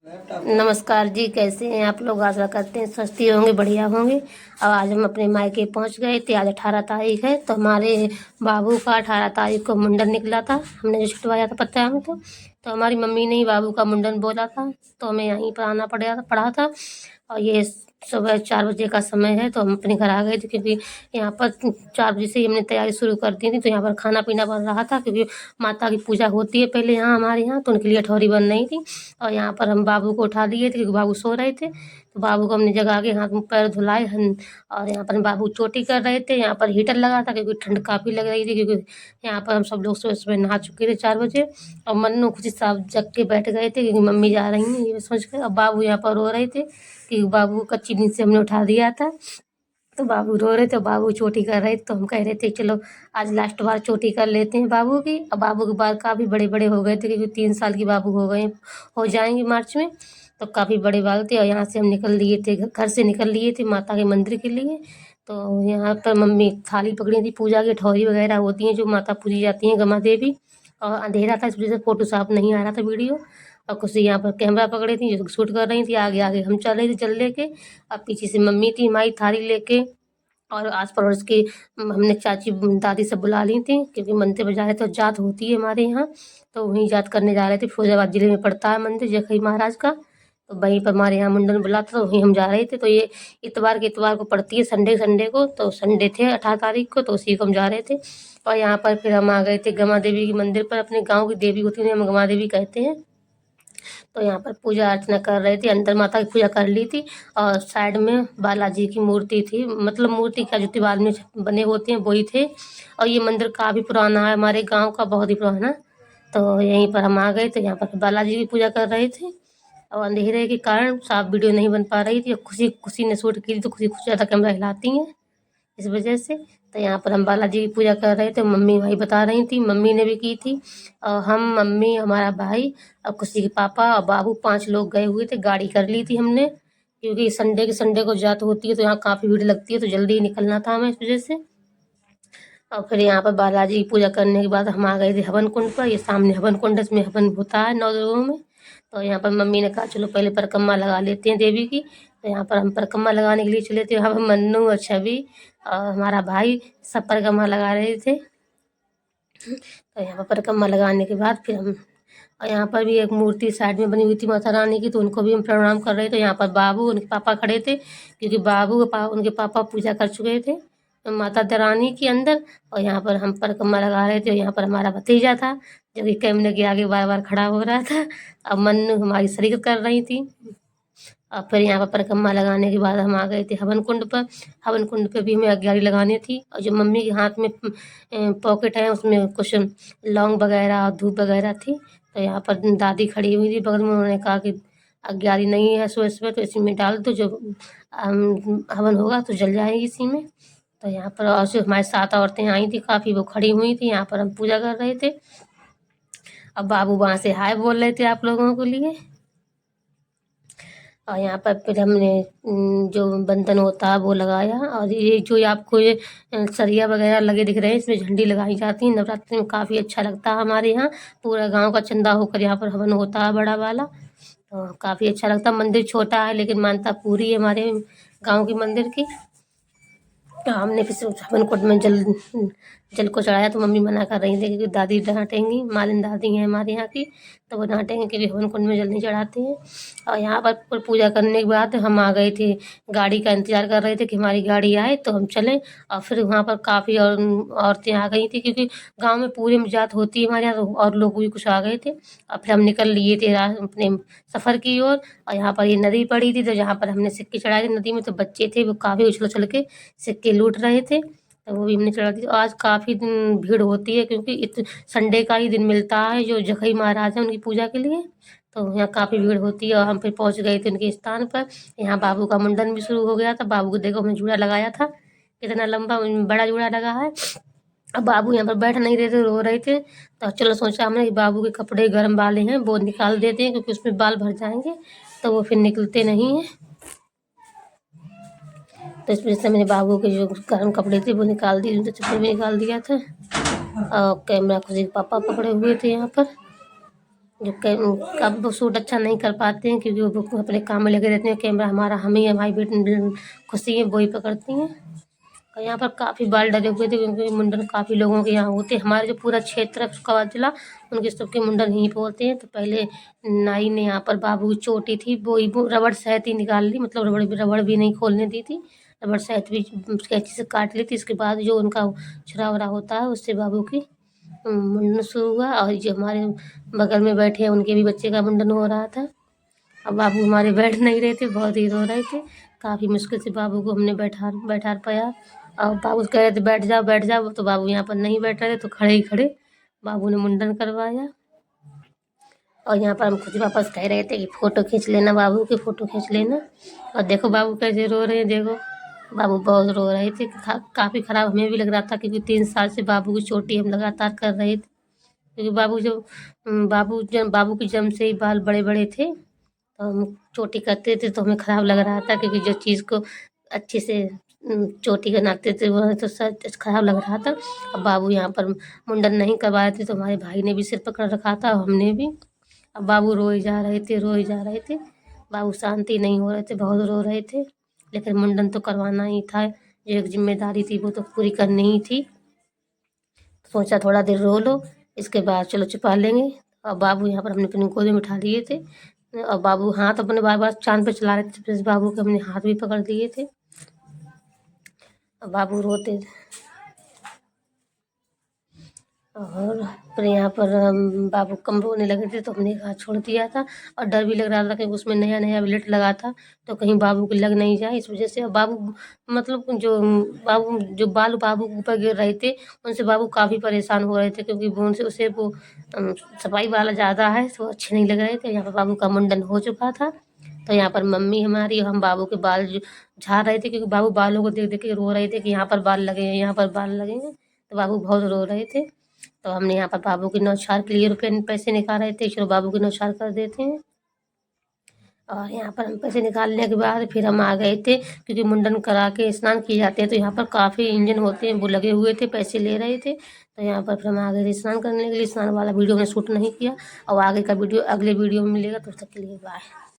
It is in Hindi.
नमस्कार जी, कैसे हैं आप लोग। आशा करते हैं स्वस्थ ही होंगे, बढ़िया होंगे। अब आज हम अपने मायके पहुंच गए थे। आज 18 तारीख है, तो हमारे बाबू का 18 तारीख को मुंडन निकला था। हमने जो छुटवाया था पता है हमको, तो हमारी मम्मी ने ही बाबू का मुंडन बोला था, तो हमें यहीं पर आना पड़ा था। और ये सुबह 4 बजे का समय है, तो हम अपने घर आ गए थे, क्योंकि यहाँ पर 4 बजे से ही हमने तैयारी शुरू कर दी थी। तो यहाँ पर खाना पीना बन रहा था, क्योंकि माता की पूजा होती है पहले यहाँ हमारे यहाँ, तो उनके लिए अठौरी बन रही थी। और यहाँ पर हम बाबू को उठा दिए थे, क्योंकि बाबू सो रहे थे। तो बाबू को हमने जगा के हाथ मुँह पैर धुलाए और यहाँ पर बाबू चोटी कर रहे थे। यहाँ पर हीटर लगा था, क्योंकि ठंड काफ़ी लग रही थी, क्योंकि यहाँ पर हम सब लोग सुबह सुबह नहा चुके थे 4 बजे। और मन्नू खुशी साहब जग के बैठ गए थे, क्योंकि मम्मी जा रही हैं ये सोच कर। अब बाबू यहाँ पर रो रहे थे, कि बाबू को कच्ची नींद से हमने उठा दिया था। तो बाबू रो रहे थे, बाबू चोटी कर रहे थे, तो हम कह रहे थे चलो आज लास्ट बार चोटी कर लेते हैं बाबू की। अब बाबू के बाल काफ़ी बड़े बड़े हो गए थे, क्योंकि 3 साल की बाबू हो जाएंगे मार्च में। तो काफ़ी बड़े बाल थे, और यहाँ से हम निकल लिए थे, घर से निकल लिए थे माता के मंदिर के लिए। तो यहाँ पर मम्मी थाली पकड़ी थी, पूजा की ठौरी वगैरह होती हैं जो माता पूजी जाती हैं, गमा देवी। और अंधेरा था, इस वजह से फ़ोटो साफ नहीं आ रहा था, वीडियो। और कुछ यहाँ पर कैमरा पकड़े थी जो शूट कर रही थी, आगे आगे हम चल रहे थे चल लेके। अब पीछे से मम्मी थी हमारी थाली लेके। और आस पड़ोस की हमने चाची दादी सब बुला ली थी, क्योंकि मंदिर में जा रहे थे, तो जात होती है हमारे यहाँ। तो वहीं जात करने जा रहे थे, फिरोजाबाद जिले में पड़ता है मंदिर जखई महाराज का। तो वहीं पर हमारे यहाँ मुंडन बुला था, तो वहीं हम जा रहे थे। तो ये इतवार को पड़ती है, संडे को। तो संडे थे 18 तारीख को, तो उसी को हम जा रहे थे। और यहाँ पर फिर हम आ गए थे गमा देवी के मंदिर पर। अपने गाँव की देवी होती है, हम गमा देवी कहते हैं। तो यहाँ पर पूजा अर्चना कर रहे थे, अंदर माता की पूजा कर ली थी। और साइड में बालाजी की मूर्ति थी, मतलब मूर्ति का जो दीवार में बने होते हैं वही थे। और ये मंदिर काफ़ी पुराना है, हमारे गांव का बहुत ही पुराना। तो यहीं पर हम आ गए थे, यहाँ पर बालाजी की पूजा कर रहे थे। और अंधेरे के कारण साफ वीडियो नहीं बन पा रही थी। और खुशी खुशी ने शूट की थी, तो खुशी खुशी ज़्यादा कैमरा हिलाती हैं, इस वजह से। तो यहाँ पर हम बालाजी की पूजा कर रहे थे, मम्मी भाई बता रही थी, मम्मी ने भी की थी। और हम, मम्मी, हमारा भाई और खुशी के पापा और बाबू 5 लोग गए हुए थे। गाड़ी कर ली थी हमने, क्योंकि संडे को जात होती है, तो यहाँ काफ़ी भीड़ लगती है, तो जल्दी ही निकलना था हमें, इस वजह से। और फिर यहाँ पर बालाजी की पूजा करने के बाद हम आ गए थे हवन कुंड पर। ये सामने हवन कुंड, इसमें हवन होता है 9 जगहों में। तो यहाँ पर मम्मी ने कहा चलो पहले परिक्रमा लगा लेते हैं देवी की। तो यहाँ पर हम परिक्रमा लगाने के लिए चले थे। यहाँ पर मन्नू और छवि और हमारा भाई सब परिक्रमा लगा रहे थे। तो यहाँ पर परिक्रमा लगाने के बाद फिर हम, और यहाँ पर भी एक मूर्ति साइड में बनी हुई थी माता रानी की, तो उनको भी हम प्रणाम कर रहे थे। यहाँ पर बाबू उनके पापा खड़े थे, क्योंकि उनके पापा पूजा कर चुके थे माता रानी के अंदर। और यहाँ पर हम परिक्रमा लगा रहे थे। और यहाँ पर हमारा भतीजा था, जो कि कैमरे के आगे बार बार खड़ा हो रहा था। अब मन्नू हमारी शरीक कर रही थी। और फिर यहाँ पर परिक्रमा लगाने के बाद हम आ गए थे हवन कुंड पर। हवन कुंड पे भी हमें अग्यारी लगानी थी। और जो मम्मी के हाथ में पॉकेट है, उसमें कुछ लौंग वगैरह और धूप वगैरह थी। तो यहाँ पर दादी खड़ी हुई थी बगल में, उन्होंने कहा कि अग्यारी नहीं है सुबह सुबह, तो इसी में डाल दो, जो हवन होगा तो जल जाएगी इसी में। तो यहाँ पर और जो हमारे 7 औरतें आई थी काफ़ी, वो खड़ी हुई थी। यहाँ पर हम पूजा कर रहे थे। अब बाबू वहाँ से हाय बोल रहे थे आप लोगों के लिए। और यहाँ पर फिर हमने जो बंधन होता है वो लगाया। और ये जो आपको ये सरिया वगैरह लगे दिख रहे हैं, इसमें झंडी लगाई जाती है। नवरात्रि में काफ़ी अच्छा लगता है हमारे यहाँ, पूरा गांव का चंदा होकर यहाँ पर हवन होता है बड़ा वाला। तो काफ़ी अच्छा लगता है। मंदिर छोटा है, लेकिन मान्यता पूरी है हमारे गाँव की मंदिर की। हमने फिर हवन कुंड में जल को चढ़ाया, तो मम्मी मना कर रही थी, क्योंकि दादी डांटेंगी, मालिन दादी हैं हमारे यहाँ की, तो वो डांटेंगे कि हवन कुंड में जल नहीं चढ़ाते हैं। और यहाँ पर पूजा करने के बाद हम आ गए थे, गाड़ी का इंतजार कर रहे थे कि हमारी गाड़ी आए तो हम चलें। और फिर वहाँ पर काफ़ी और औरतें आ गई थी, क्योंकि गाँव में पूरे में जात होती है हमारे यहाँ, तो और लोग भी कुछ आ गए थे। और फिर हम निकल लिए थे अपने सफ़र की ओर। और यहाँ पर ये नदी पड़ी थी, तो जहाँ पर हमने सिक्के चढ़ाए थे नदी में, तो बच्चे थे वो काफ़ी उछल उछल के सिक्के लूट रहे थे, तो वो भी हमने चढ़ा दी। आज काफ़ी दिन भीड़ होती है, क्योंकि संडे का ही दिन मिलता है जो जखई महाराज हैं उनकी पूजा के लिए। तो यहाँ काफ़ी भीड़ होती है। और हम फिर पहुँच गए थे उनके स्थान पर। यहाँ बाबू का मुंडन भी शुरू हो गया था। बाबू को देखो हमने जूड़ा लगाया था, कितना लंबा बड़ा जूड़ा लगा है। अब बाबू यहाँ पर बैठ नहीं रहे थे, रो रहे थे। तो चलो सोचा हमने कि बाबू के कपड़े गर्म वाले हैं वो निकाल देते हैं, क्योंकि उसमें बाल भर जाएंगे, तो वो फिर निकलते नहीं हैं। तो इस वजह से मैंने बाबू के जो गर्म कपड़े थे वो निकाल दिए, तो चप्पल भी निकाल दिया था। और कैमरा खुशी के पापा पकड़े हुए थे यहाँ पर। जो कब वो शूट अच्छा नहीं कर पाते हैं क्योंकि वो अपने काम में लगे रहते हैं। कैमरा हमारा हम ही हमारी बेटी खुशी है वही पकड़ती हैं। और यहाँ पर काफ़ी बाल डले हुए थे क्योंकि मुंडन काफ़ी लोगों के यहाँ होते हैं। हमारे जो पूरा क्षेत्र है फुर्खाबाद जिला उनके सबके मुंडन यहीं पे होते हैं। तो पहले नाई ने यहाँ पर बाबू की चोटी थी वो रबड़ सहित ही निकाल ली, मतलब रबड़ भी नहीं खोलने दी थी, रबड़ सहित भी कैंची से काट ली थी। इसके बाद जो उनका छुरा वरा होता है उससे बाबू की मुंडन शुरू हुआ। और जो हमारे बगल में बैठे हैं उनके भी बच्चे का मुंडन हो रहा था। अब बाबू हमारे बैठ नहीं रहे थे, बहुत ही रो रहे थे। काफ़ी मुश्किल से बाबू को हमने बैठा पाया। और बाबू कह रहे थे बैठ जाओ, तो बाबू यहाँ पर नहीं बैठ रहे थे, तो खड़े ही खड़े बाबू ने मुंडन करवाया। और यहाँ पर हम खुद वापस कह रहे थे कि फ़ोटो खींच लेना, बाबू की फ़ोटो खींच लेना। और देखो बाबू कैसे रो रहे हैं, देखो बाबू बहुत रो रहे थे। काफ़ी ख़राब हमें भी लग रहा था क्योंकि 3 साल से बाबू की चोटी हम लगातार कर रहे थे। क्योंकि बाबू के जन्म से ही बाल बड़े बड़े थे, तो हम चोटी करते थे तो हमें ख़राब लग रहा था क्योंकि जो चीज़ को अच्छे से चोटी बनाते थे वो तो सच ख़राब लग रहा था। अब बाबू यहाँ पर मुंडन नहीं करवाए थे तो हमारे भाई ने भी सिर पकड़ रखा था और हमने भी। अब बाबू रोए जा रहे थे, रोए जा रहे थे। बाबू शांति नहीं हो रहे थे, बहुत रो रहे थे। लेकिन मुंडन तो करवाना ही था, जो एक जिम्मेदारी थी वो तो पूरी करनी ही थी। सोचा थोड़ा देर रो लो, इसके बाद चलो छुपा लेंगे। और बाबू यहाँ पर हमने अपनी गोदी में उठा लिए थे। और बाबू हाथ अपने बार बार चाँद पे चला रहे थे, फिर बाबू के हमने हाथ भी पकड़ लिए थे। और बाबू रोते और फिर यहाँ पर बाबू कम रोने लगे थे तो हमने हाथ छोड़ दिया था। और डर भी लग रहा था कि उसमें नया नया ब्लेड लगा था तो कहीं बाबू को लग नहीं जाए, इस वजह से। अब बाबू मतलब जो बाल बाबू के ऊपर गिर रहे थे उनसे बाबू काफ़ी परेशान हो रहे थे क्योंकि वो उनसे उसे वो सफाई वाला ज़्यादा है तो अच्छे नहीं लग रहे थे। यहाँ पर बाबू का मुंडन हो चुका था, तो यहाँ पर मम्मी हमारी और हम बाबू के बाल झाड़ रहे थे क्योंकि बाबू बालों को देख देख के रो रहे थे कि यहाँ पर बाल लगे हैं, यहाँ पर बाल लगेंगे। तो बाबू बहुत रो रहे थे। तो हमने यहाँ पर बाबू की न्योछावर के लिए पैसे निकाल रहे थे, चलो बाबू की न्योछावर कर देते हैं। और यहाँ पर हम पैसे निकालने के बाद फिर हम आ गए थे क्योंकि मुंडन करा के स्नान किए जाते हैं तो यहाँ पर काफ़ी इंजन होते हैं वो लगे हुए थे, पैसे ले रहे थे। तो यहाँ पर फिर हम आ गए थे स्नान करने के लिए। स्नान वाला वीडियो मैंने शूट नहीं किया और आगे का वीडियो अगले वीडियो में मिलेगा, तब तक के लिए बाय।